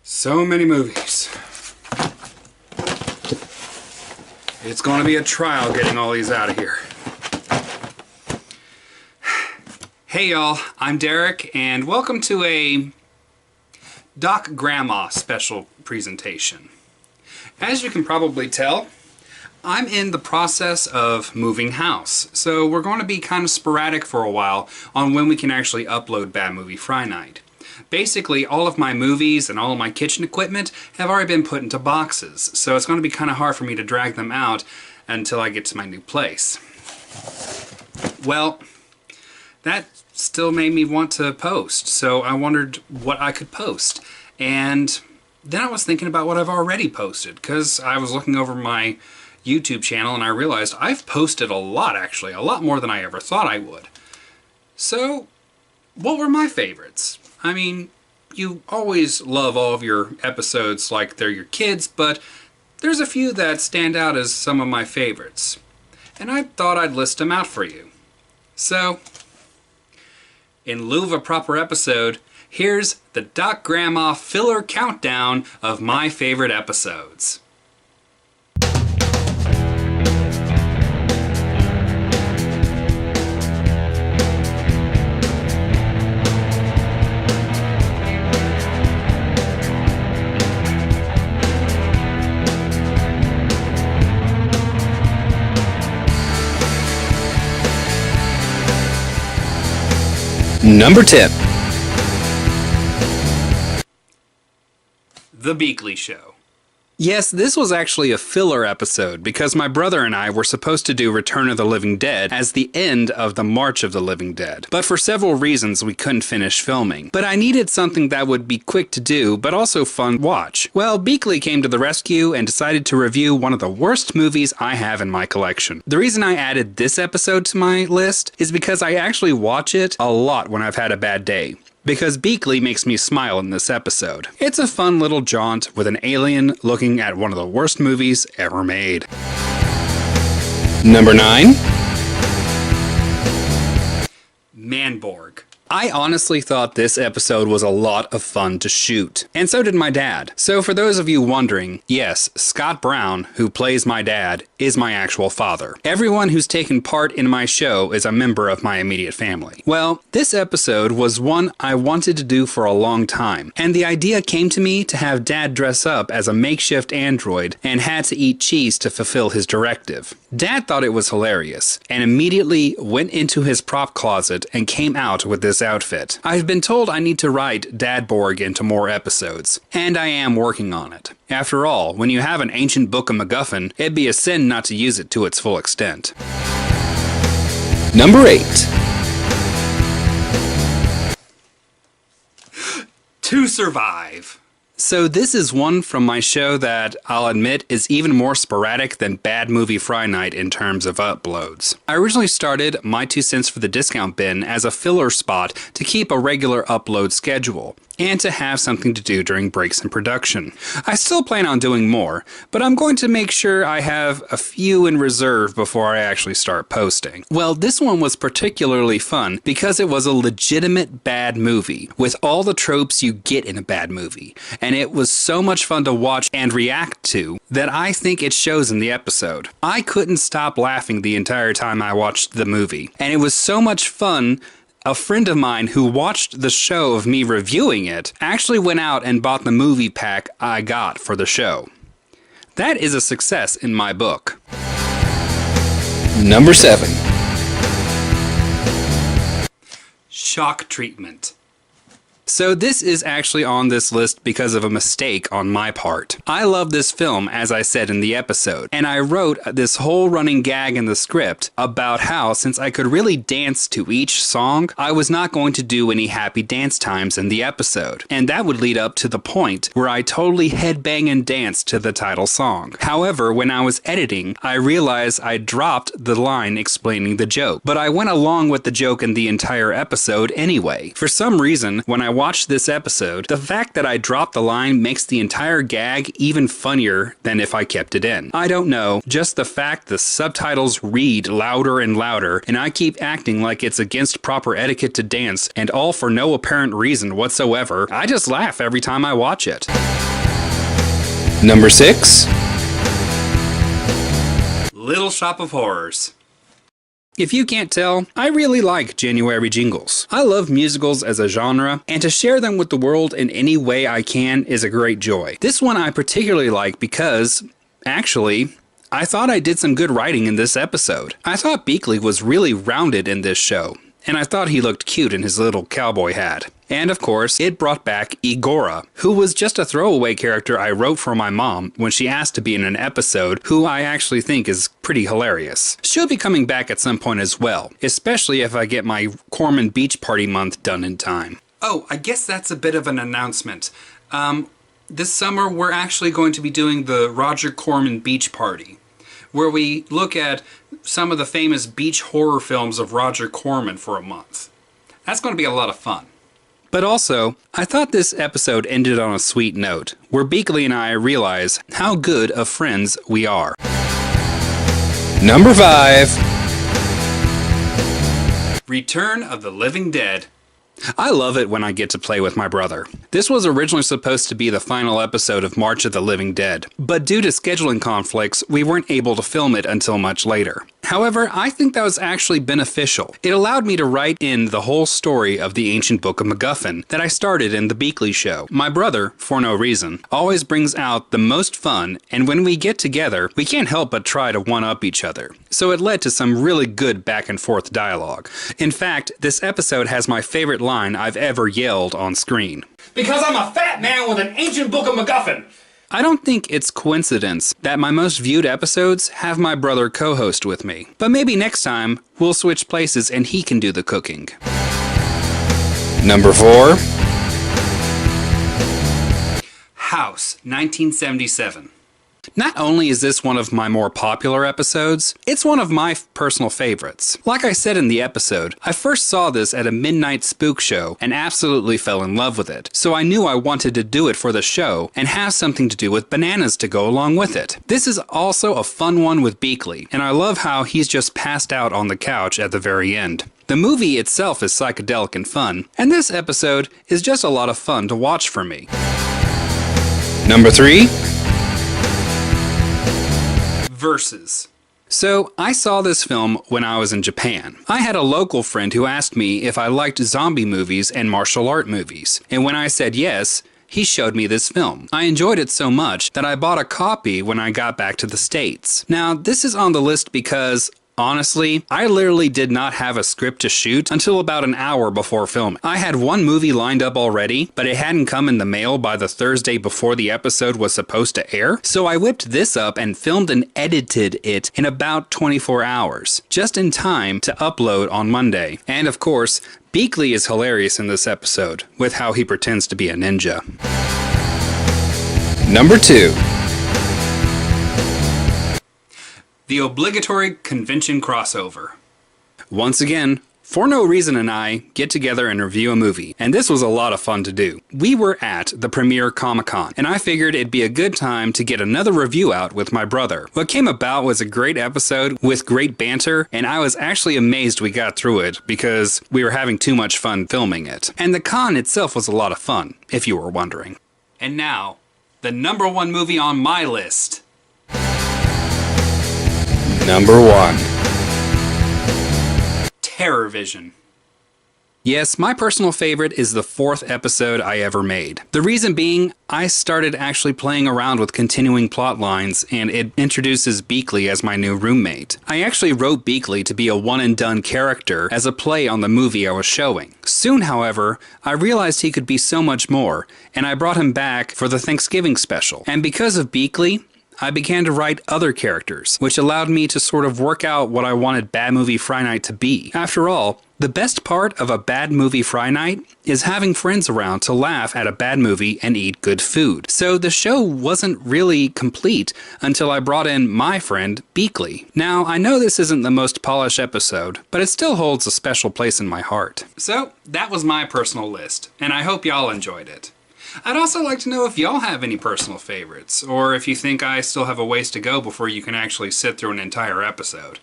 So many movies. It's going to be a trial getting all these out of here. Hey y'all, I'm Derek and welcome to a DocGrandma special presentation. As you can probably tell, I'm in the process of moving house, so we're going to be kind of sporadic for a while on when we can actually upload Bad Movie Friday Night. Basically, all of my movies and all of my kitchen equipment have already been put into boxes, so it's going to be kind of hard for me to drag them out until I get to my new place. Well, that still made me want to post, so I wondered what I could post. And then I was thinking about what I've already posted, because I was looking over my YouTube channel and I realized I've posted a lot, actually, a lot more than I ever thought I would. So, what were my favorites? I mean, you always love all of your episodes like they're your kids, but there's a few that stand out as some of my favorites. And I thought I'd list them out for you. So, in lieu of a proper episode, here's the DocGrandma filler countdown of my favorite episodes. Number 10. The Beakley Show. Yes, this was actually a filler episode because my brother and I were supposed to do Return of the Living Dead as the end of the March of the Living Dead. But for several reasons we couldn't finish filming. But I needed something that would be quick to do but also fun to watch. Well, Beakley came to the rescue and decided to review one of the worst movies I have in my collection. The reason I added this episode to my list is because I actually watch it a lot when I've had a bad day. Because Beakley makes me smile in this episode. It's a fun little jaunt with an alien looking at one of the worst movies ever made. Number 9. Borg. I honestly thought this episode was a lot of fun to shoot, and so did my dad. So for those of you wondering, yes, Scott Brown, who plays my dad, is my actual father. Everyone who's taken part in my show is a member of my immediate family. Well, this episode was one I wanted to do for a long time, and the idea came to me to have Dad dress up as a makeshift android and had to eat cheese to fulfill his directive. Dad thought it was hilarious, and immediately went into his prop closet and came out with this outfit. I've been told I need to write Dad Borg into more episodes, and I am working on it. After all, when you have an ancient book of MacGuffin, it'd be a sin not to use it to its full extent. Number 8. To Survive. So this is one from my show that, I'll admit, is even more sporadic than Bad Movie Friday Night in terms of uploads. I originally started My 2 Cents for the Discount Bin as a filler spot to keep a regular upload schedule, and to have something to do during breaks in production. I still plan on doing more, but I'm going to make sure I have a few in reserve before I actually start posting. Well, this one was particularly fun because it was a legitimate bad movie, with all the tropes you get in a bad movie, and it was so much fun to watch and react to that I think it shows in the episode. I couldn't stop laughing the entire time I watched the movie, and it was so much fun. A friend of mine who watched the show of me reviewing it actually went out and bought the movie pack I got for the show. That is a success in my book. Number 7. Shock Treatment. So this is actually on this list because of a mistake on my part. I love this film, as I said in the episode, and I wrote this whole running gag in the script about how, since I could really dance to each song, I was not going to do any happy dance times in the episode. And that would lead up to the point where I totally headbang and dance to the title song. However, when I was editing, I realized I dropped the line explaining the joke, but I went along with the joke in the entire episode anyway. For some reason, when I watched this episode, the fact that I dropped the line makes the entire gag even funnier than if I kept it in. I don't know, just the fact the subtitles read louder and louder, and I keep acting like it's against proper etiquette to dance, and all for no apparent reason whatsoever. I just laugh every time I watch it. Number 6. Little Shop of Horrors. If you can't tell, I really like January jingles. I love musicals as a genre, and to share them with the world in any way I can is a great joy. This one I particularly like because, actually, I thought I did some good writing in this episode. I thought Beakley was really rounded in this show, and I thought he looked cute in his little cowboy hat. And of course, it brought back Igora, who was just a throwaway character I wrote for my mom when she asked to be in an episode, who I actually think is pretty hilarious. She'll be coming back at some point as well, especially if I get my Corman Beach Party month done in time. Oh, I guess that's a bit of an announcement. This summer we're actually going to be doing the Roger Corman Beach Party, where we look at some of the famous beach horror films of Roger Corman for a month. That's going to be a lot of fun. But also, I thought this episode ended on a sweet note, where Beakley and I realize how good of friends we are. Number 5. Return of the Living Dead. I love it when I get to play with my brother. This was originally supposed to be the final episode of March of the Living Dead, but due to scheduling conflicts, we weren't able to film it until much later. However, I think that was actually beneficial. It allowed me to write in the whole story of the ancient book of MacGuffin that I started in the Beakley Show. My brother, for no reason, always brings out the most fun, and when we get together, we can't help but try to one-up each other. So it led to some really good back and forth dialogue. In fact, this episode has my favorite line I've ever yelled on screen. Because I'm a fat man with an ancient book of MacGuffin! I don't think it's coincidence that my most viewed episodes have my brother co-host with me. But maybe next time, we'll switch places and he can do the cooking. Number 4. House, 1977. Not only is this one of my more popular episodes, it's one of my personal favorites. Like I said in the episode, I first saw this at a midnight spook show and absolutely fell in love with it. So I knew I wanted to do it for the show and have something to do with bananas to go along with it. This is also a fun one with Beakley, and I love how he's just passed out on the couch at the very end. The movie itself is psychedelic and fun, and this episode is just a lot of fun to watch for me. Number 3. Versus. So, I saw this film when I was in Japan. I had a local friend who asked me if I liked zombie movies and martial art movies, and when I said yes, he showed me this film. I enjoyed it so much that I bought a copy when I got back to the States. Now, this is on the list because, honestly, I literally did not have a script to shoot until about an hour before filming. I had one movie lined up already, but it hadn't come in the mail by the Thursday before the episode was supposed to air, so I whipped this up and filmed and edited it in about 24 hours, just in time to upload on Monday. And of course, Beakley is hilarious in this episode, with how he pretends to be a ninja. Number 2. The obligatory convention crossover. Once again, For No Reason and I get together and review a movie, and this was a lot of fun to do. We were at the premiere Comic-Con, and I figured it'd be a good time to get another review out with my brother. What came about was a great episode with great banter, and I was actually amazed we got through it because we were having too much fun filming it. And the con itself was a lot of fun, if you were wondering. And now, the number 1 movie on my list. Number 1. Terror Vision. Yes, my personal favorite is the 4th episode I ever made. The reason being, I started actually playing around with continuing plot lines, and it introduces Beakley as my new roommate. I actually wrote Beakley to be a one-and-done character as a play on the movie I was showing. Soon, however, I realized he could be so much more, and I brought him back for the Thanksgiving special. And because of Beakley, I began to write other characters, which allowed me to sort of work out what I wanted Bad Movie Friday Night to be. After all, the best part of a Bad Movie Friday Night is having friends around to laugh at a bad movie and eat good food. So the show wasn't really complete until I brought in my friend, Beakley. Now, I know this isn't the most polished episode, but it still holds a special place in my heart. So, that was my personal list, and I hope y'all enjoyed it. I'd also like to know if y'all have any personal favorites, or if you think I still have a ways to go before you can actually sit through an entire episode.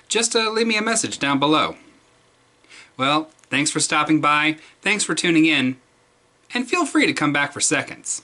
Just leave me a message down below. Well, thanks for stopping by, thanks for tuning in, and feel free to come back for seconds.